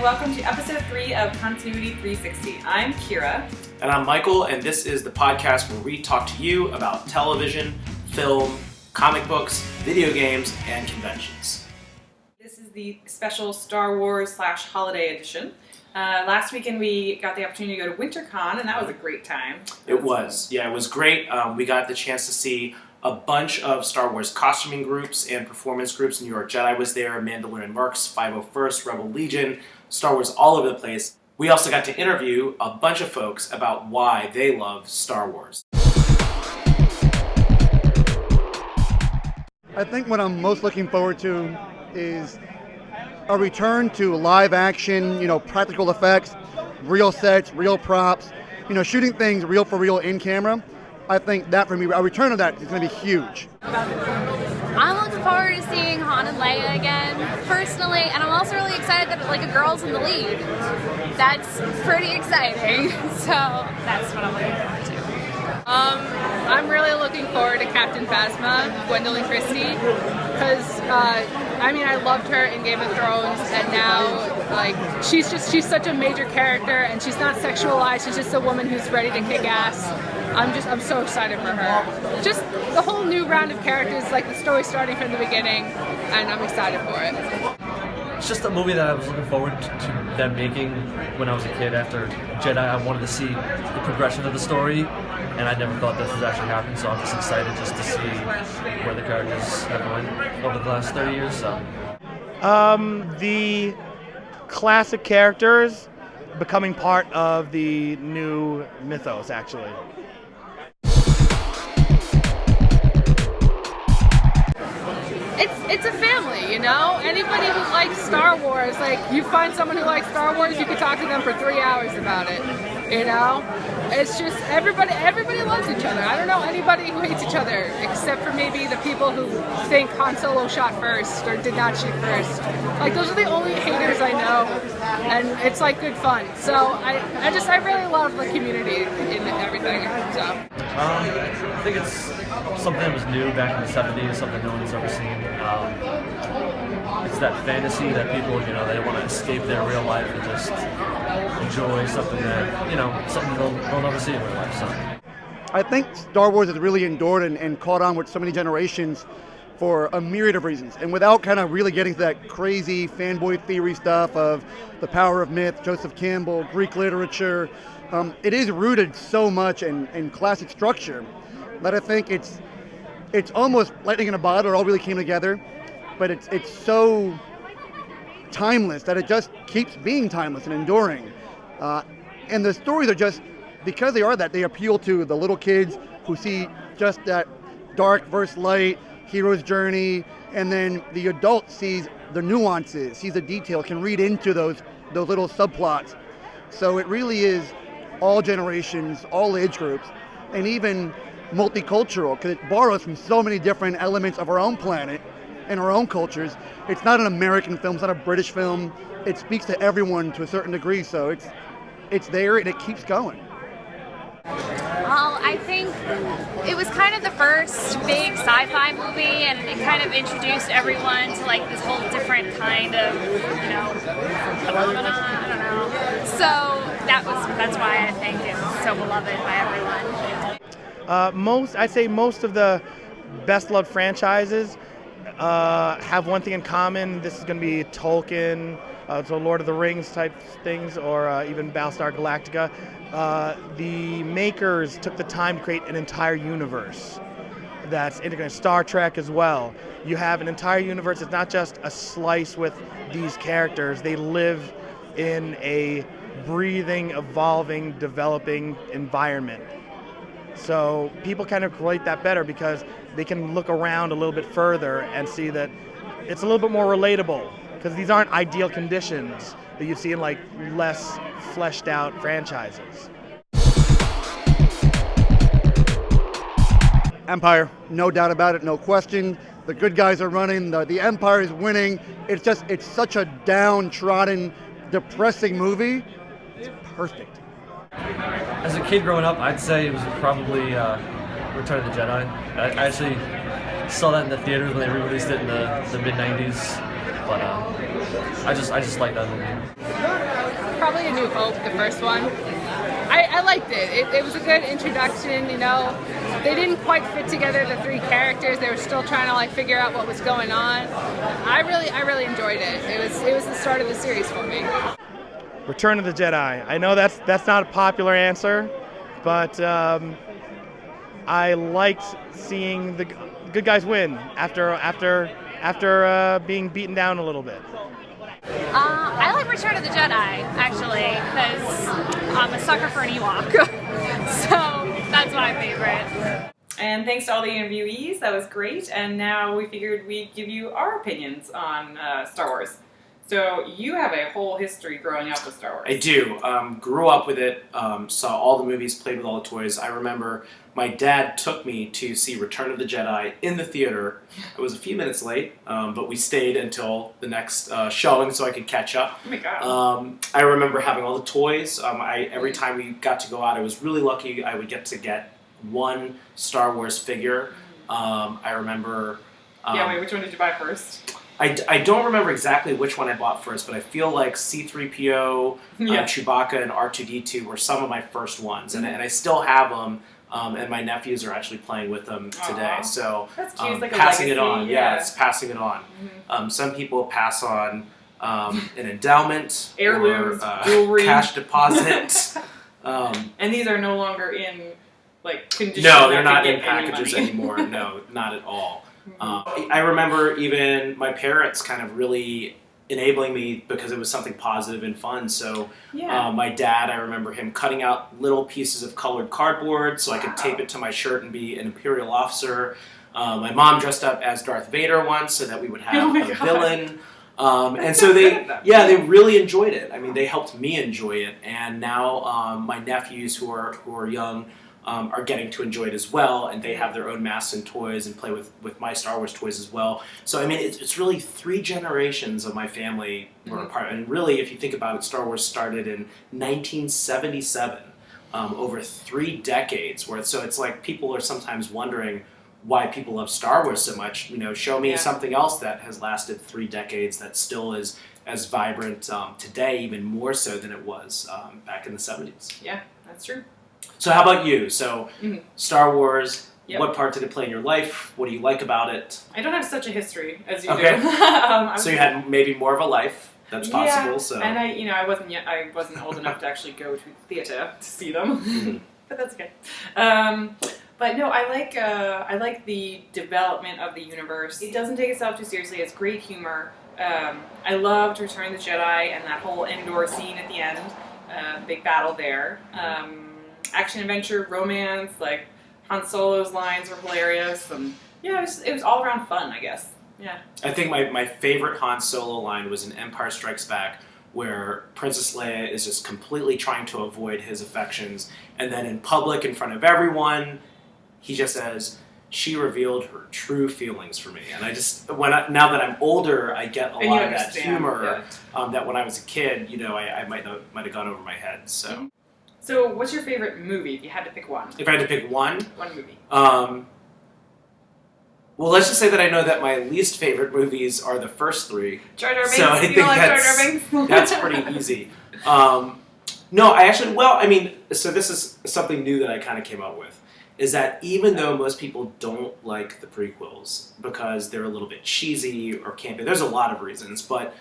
welcome to episode 3 of Continuity 360. I'm Kira. And I'm Michael, and this is the podcast where we talk to you about television, film, comic books, video games, and conventions. This is the special Star Wars / holiday edition. Last weekend we got the opportunity to go to Wintercon, and that was a great time. It was great. We got the chance to see a bunch of Star Wars costuming groups and performance groups. New York Jedi was there, Mandalorian Mercs, 501st, Rebel Legion, Star Wars all over the place. We also got to interview a bunch of folks about why they love Star Wars. I think what I'm most looking forward to is a return to live action, practical effects, real sets, real props, shooting things real for real in camera. I think that for me, a return of that is going to be huge. I'm looking forward to seeing Han and Leia again, personally, and I'm also really excited that a girl's in the lead. That's pretty exciting, so that's what I'm looking forward to. I'm really looking forward to Captain Phasma, Gwendolyn Christie, because I loved her in Game of Thrones, and now she's such a major character, and she's not sexualized. She's just a woman who's ready to kick ass. I'm so excited for her. Just the whole new round of characters, the story starting from the beginning, and I'm excited for it. It's just a movie that I was looking forward to them making when I was a kid. After Jedi, I wanted to see the progression of the story, and I never thought this was actually happening, so I'm just excited just to see where the characters have went over the last 30 years. So. The classic characters becoming part of the new mythos, actually. It's a family, Anybody who likes Star Wars, you find someone who likes Star Wars, you can talk to them for 3 hours about it, It's just everybody loves each other. I don't know anybody who hates each other, except for maybe the people who think Han Solo shot first or did not shoot first. Those are the only haters I know, and it's good fun. So I really love the community in everything. So. I think it's something that was new back in the 70s, something no one's ever seen. It's that fantasy that people, they want to escape their real life and just enjoy something that, something they'll never see in real life. So. I think Star Wars has really endured and caught on with so many generations for a myriad of reasons. And without kind of really getting to that crazy fanboy theory stuff of the power of myth, Joseph Campbell, Greek literature, it is rooted so much in classic structure that I think it's almost lightning in a bottle. It all really came together, but it's so timeless that it just keeps being timeless and enduring. And the stories are just, because they are that, they appeal to the little kids who see just that dark versus light, hero's journey, and then the adult sees the nuances, sees the detail, can read into those little subplots. So it really is all generations, all age groups, and even multicultural, because it borrows from so many different elements of our own planet and our own cultures. It's not an American film, it's not a British film. It speaks to everyone to a certain degree, so it's there and it keeps going. Well, I think it was kind of the first big sci-fi movie, and it kind of introduced everyone to this whole different kind of, phenomenon. I don't know. So that's why I think it's so beloved by everyone. I'd say most of the best loved franchises have one thing in common. This is going to be Tolkien, so Lord of the Rings type things, or even Battlestar Galactica. The makers took the time to create an entire universe that's integrated. Star Trek as well. You have an entire universe. It's not just a slice with these characters. They live in a breathing, evolving, developing environment. So people kind of relate that better because they can look around a little bit further and see that it's a little bit more relatable, because these aren't ideal conditions that you see in less fleshed out franchises. Empire, no doubt about it, no question. The good guys are running, the Empire is winning. It's such a downtrodden, depressing movie. It's perfect. As a kid growing up, I'd say it was probably Return of the Jedi. I actually saw that in the theaters when they re-released it in the mid-90s. but I just like that movie. Probably A New Hope, the first one. I liked it. It was a good introduction, you know. They didn't quite fit together the three characters. They were still trying to like figure out what was going on. I really enjoyed it. It was the start of the series for me. Return of the Jedi. I know that's not a popular answer, but I liked seeing the good guys win after being beaten down a little bit. I like Return of the Jedi, actually, because I'm a sucker for an Ewok. So that's my favorite. And thanks to all the interviewees, that was great. And now we figured we'd give you our opinions on Star Wars. So you have a whole history growing up with Star Wars. I do. Grew up with it, saw all the movies, played with all the toys. I remember my dad took me to see Return of the Jedi in the theater. It was a few minutes late, but we stayed until the next showing so I could catch up. Oh my God. I remember having all the toys. Every time we got to go out, I was really lucky I would get to get one Star Wars figure. I remember... wait, which one did you buy first? I don't remember exactly which one I bought first, but I feel like C-3PO, Chewbacca, and R2-D2 were some of my first ones, and I still have them, and my nephews are actually playing with them today. So that's cute. It's like passing a legacy, it on, it's passing it on. Some people pass on an endowment, heirlooms, or, jewelry, cash deposit, and these are no longer in like condition. No, they're not in get any packages money. anymore. No, not at all. I remember even my parents kind of really enabling me because it was something positive and fun. So my dad, I remember him cutting out little pieces of colored cardboard so I could tape it to my shirt and be an Imperial officer. My mom dressed up as Darth Vader once so that we would have a villain. And so they really enjoyed it. I mean, they helped me enjoy it. And now my nephews who are young are getting to enjoy it as well, and they have their own masks and toys and play with my Star Wars toys as well. So, I mean, it's really 3 generations of my family were a part. And really, if you think about it, Star Wars started in 1977, over 3 decades. So it's like people are sometimes wondering why people love Star Wars so much. You know, show me something else that has lasted 3 decades that still is as vibrant today, even more so than it was back in the 70s. Yeah, that's true. So how about you? So Star Wars, what part did it play in your life? What do you like about it? I don't have such a history as you do. So you had maybe more of a life. That's possible. So and I wasn't old enough to actually go to the theater to see them, but that's okay. But no, I like the development of the universe. It doesn't take itself too seriously. It's great humor. I loved Return of the Jedi and that whole indoor scene at the end. Big battle there. Action, adventure, romance, like Han Solo's lines were hilarious, and it was all around fun, I guess. Yeah. I think my favorite Han Solo line was in Empire Strikes Back, where Princess Leia is just completely trying to avoid his affections, and then in public, in front of everyone, he just says, "She revealed her true feelings for me." And I just, now that I'm older, I get a lot of that humor that when I was a kid, I might have gone over my head. So what's your favorite movie, if you had to pick one? If I had to pick one? One movie. Well, let's just say that I know that my least favorite movies are the first 3. Jar Jar Binks? So I think that's pretty easy. No, so this is something new that I kind of came up with, is that even though most people don't like the prequels because they're a little bit cheesy or campy, there's a lot of reasons, but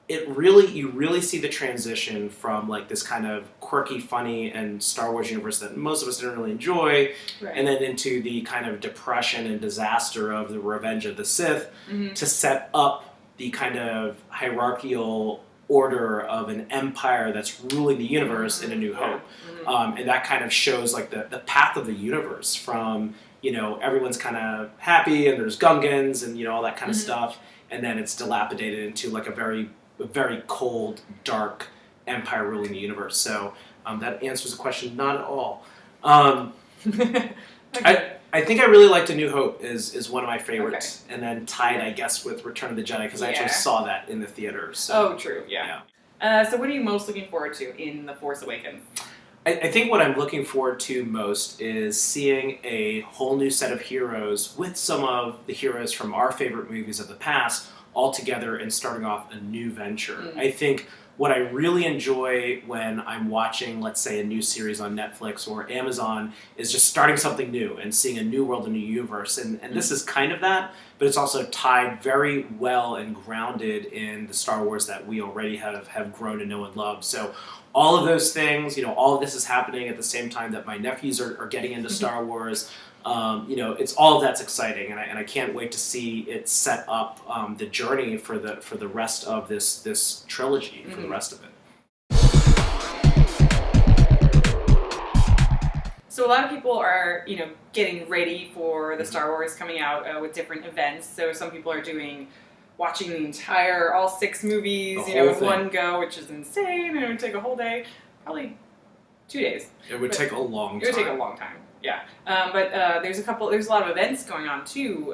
you really see the transition from like this kind of quirky, funny, and Star Wars universe that most of us didn't really enjoy, and then into the kind of depression and disaster of the Revenge of the Sith to set up the kind of hierarchical order of an empire that's ruling the universe in A New Hope. And that kind of shows like the path of the universe from, everyone's kind of happy and there's Gungans and, all that kind of stuff. And then it's dilapidated into like a very cold, dark empire ruling the universe. So that answers the question, not at all. I think I really liked A New Hope is one of my favorites. And then tied, I guess, with Return of the Jedi, because I actually saw that in the theater. So, oh, true, so what are you most looking forward to in The Force Awakens? I think what I'm looking forward to most is seeing a whole new set of heroes with some of the heroes from our favorite movies of the past, all together and starting off a new venture. I think what I really enjoy when I'm watching, let's say, a new series on Netflix or Amazon is just starting something new and seeing a new world, a new universe. And this is kind of that, but it's also tied very well and grounded in the Star Wars that we already have grown to know and love. So all of those things, all of this is happening at the same time that my nephews are getting into Star Wars. It's all of that's exciting, and I can't wait to see it set up the journey for the rest of this trilogy, for the rest of it. So a lot of people are, getting ready for the Star Wars coming out with different events. So some people are watching the entire, all 6 movies, in one go, which is insane, and it would take a whole day, probably 2 days. It would take a long time. It would take a long time, yeah. But there's a lot of events going on too,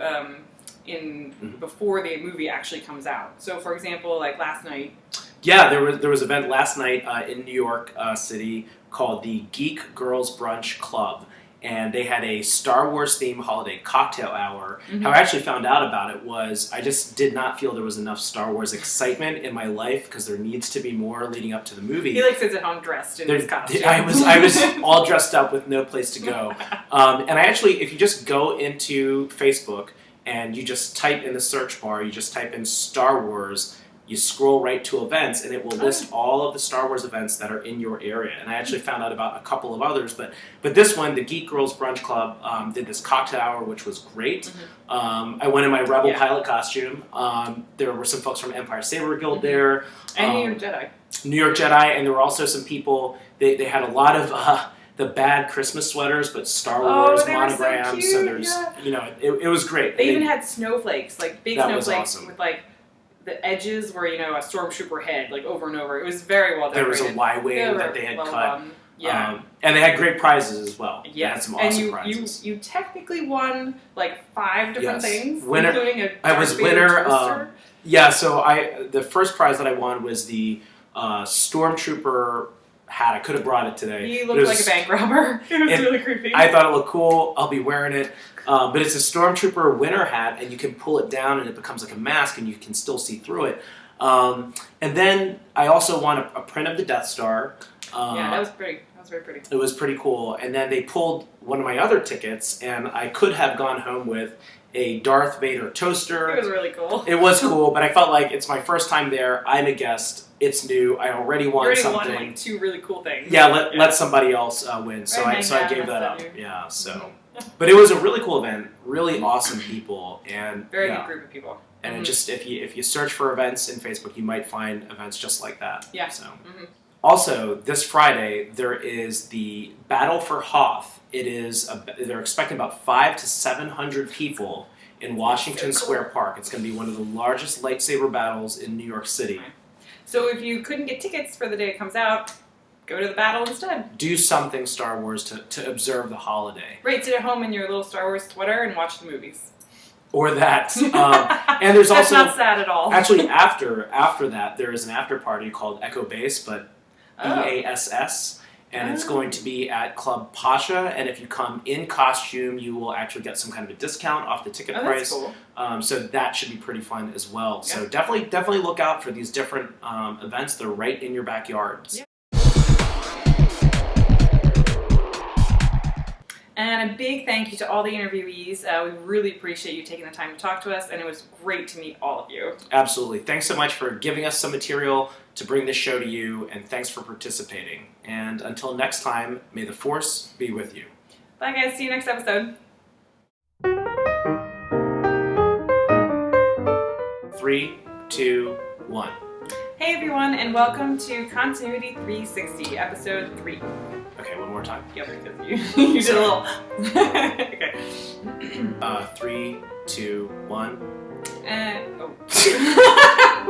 before the movie actually comes out. So for example, like last night. Yeah, there was an event last night in New York City called the Geek Girls Brunch Club. And they had a Star Wars themed holiday cocktail hour. How I actually found out about it was I just did not feel there was enough Star Wars excitement in my life because there needs to be more leading up to the movie. He sits at home dressed in his costume. I was all dressed up with no place to go. And I actually, if you just go into Facebook and you just type in the search bar, you just type in Star Wars, you scroll right to events, and it will list all of the Star Wars events that are in your area. And I actually found out about a couple of others, but this one, the Geek Girls Brunch Club, did this cocktail hour, which was great. I went in my Rebel pilot costume. There were some folks from Empire Saber Guild there. And New York Jedi. New York Jedi, and there were also some people, they had a lot of the bad Christmas sweaters, but Star Wars monograms. So there's, it was great. They even had snowflakes, big snowflakes awesome. with the edges were, a stormtrooper head, over and over. It was very well decorated. There was a Y-wing that they had cut. Yeah. And they had great prizes as well. Yeah. They had some awesome prizes. You technically won, 5 different things, winner, including a I was Darth Vader winner. toaster. So the first prize that I won was the Stormtrooper hat. I could have brought it today. He looked like a bank robber. It was really creepy. I thought it looked cool. I'll be wearing it. But it's a Stormtrooper winter hat, and you can pull it down, and it becomes like a mask, and you can still see through it. And then I also won a print of the Death Star. That was pretty. That was very pretty. It was pretty cool. And then they pulled one of my other tickets, and I could have gone home with a Darth Vader toaster. It was really cool. It was cool, but I felt like it's my first time there. I'm a guest. It's new. I already won something. Won 2 really cool things. Yeah, let somebody else win. So I gave that up. Yeah. So, but it was a really cool event. Really awesome people, and very good group of people. And it just if you search for events in Facebook, you might find events just like that. Yeah. So. Also, this Friday there is the Battle for Hoth. It is they're expecting about 500 to 700 people in Washington Square Park. It's going to be one of the largest lightsaber battles in New York City. So if you couldn't get tickets for the day it comes out, go to the battle instead. Do something Star Wars to observe the holiday. Right, sit at home in your little Star Wars sweater and watch the movies. Or that. And there's That's also not sad at all. Actually, after that, there is an after party called Echo Base, but BASS. And it's going to be at Club Pasha, and if you come in costume, you will actually get some kind of a discount off the ticket price. Cool. So that should be pretty fun as well. Yeah. So definitely look out for these different events. They're right in your backyards. Yeah. And a big thank you to all the interviewees. We really appreciate you taking the time to talk to us, and it was great to meet all of you. Absolutely. Thanks so much for giving us some material to bring this show to you, and thanks for participating. And until next time, may the Force be with you. Bye guys, see you next episode. 3, 2, 1. Hey everyone, and welcome to Continuity 360, episode 3. Okay, one more time. Yep, because you did a little. Okay. 3, 2, 1.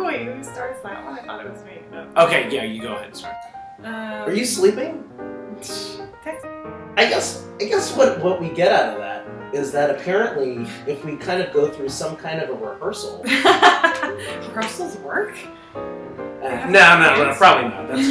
Wait, who starts that one? I thought it was me. No. Okay, yeah, you go ahead. Sorry. Are you sleeping? Text. I guess what we get out of that is that apparently if we kind of go through some kind of a rehearsal. Rehearsals work? No, probably not. That's